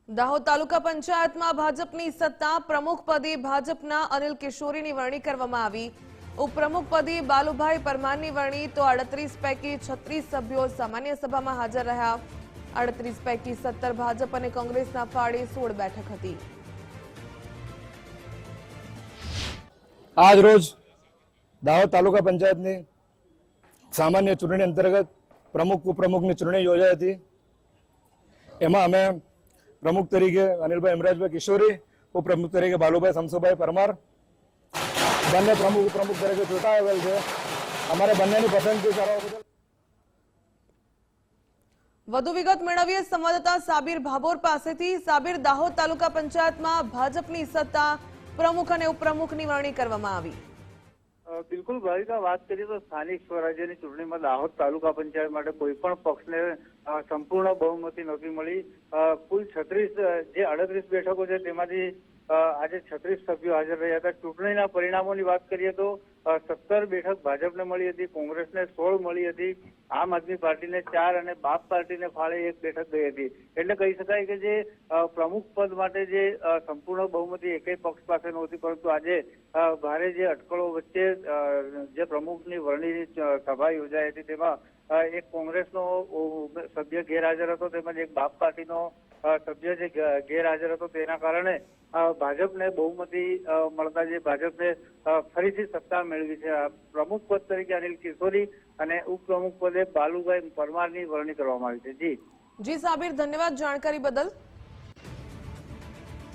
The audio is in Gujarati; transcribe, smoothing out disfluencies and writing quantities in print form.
દાહોદ તાલુકા પંચાયતમાં ભાજપની સત્તા પ્રમુખ પદે ભાજપના અનિલ કિશોરીની વરણી કરવામાં આવી। ઉપપ્રમુખ પદે બાલુભાઈ પરમારની વરણી તો 38 પૈકી 36 સભ્યો સામાન્ય સભામાં હાજર રહ્યા। 38 પૈકી 17 ભાજપ અને કોંગ્રેસના ફાળે 16 બેઠક હતી। આજ રોજ દાહોદ તાલુકા પંચાયતની સામાન્ય ચૂંટણી અંતર્ગત પ્રમુખ ઉપપ્રમુખની ચૂંટણી યોજાઈ હતી। એમાં અમે प्रमुख तरीके अनिलभाई हेमराजभाई किशोरी, उपप्रमुख तरीके बालूभाई शमसुभाई परमार बने प्रमुख उपप्रमुख तरीके चूंटायेल है। अमारे बंनेनी पसंदगी करवा बदल વધુ વિગત મેળવીએ સંવાદદાતા સાબિર ભાભોર પાસેથી। સાબિર, દાહોદ તાલુકા પંચાયતમાં ભાજપની સત્તા પ્રમુખ અને ઉપપ્રમુખની વરણી કરવામાં આવી। बिल्कुल भाविका बात करिए तो स्थानिक स्वराज्यની ચૂંટણીમાં દાહોદ તાલુકા પંચાયત માટે કોઈ પણ પક્ષને સંપૂર્ણ બહુમતી નથી મળી। કુલ 36 જે 38 બેઠકો છે તેમાંથી આજે 36 સભ્યો હાજર રહ્યા હતા। ચૂંટણીના પરિણામોની વાત કરીએ તો 17 બેઠક ભાજપને મળી હતી, કોંગ્રેસને 16 મળી હતી, આમ આદમી પાર્ટીને 4 અને બાપ પાર્ટીને ફાળે 1 બેઠક ગઈ હતી। એટલે કહી શકાય કે જે પ્રમુખ પદ માટે જે સંપૂર્ણ બહુમતી એકેય પક્ષ પાસે નહોતી, પરંતુ આજે ભારે જે અટકળો વચ્ચે જે પ્રમુખની વરણીની સભા યોજાઈ હતી તેમાં એક કોંગ્રેસનો સભ્ય ગેરહાજર હતો તેમજ એક બાપ પાર્ટીનો સભ્ય જે ગેરહાજર હતો। તેના કારણે ભાજપને બહુમતી મળતા જે ભાજપને ફરીથી સત્તા મેળવી છે। પ્રમુખ પદ તરીકે અનિલ કિશોરી અને ઉપપ્રમુખ પદે બાલુભાઈ પરમારની વરણી કરવામાં આવી છે। જી સાબિર, ધન્યવાદ જાણકારી બદલ।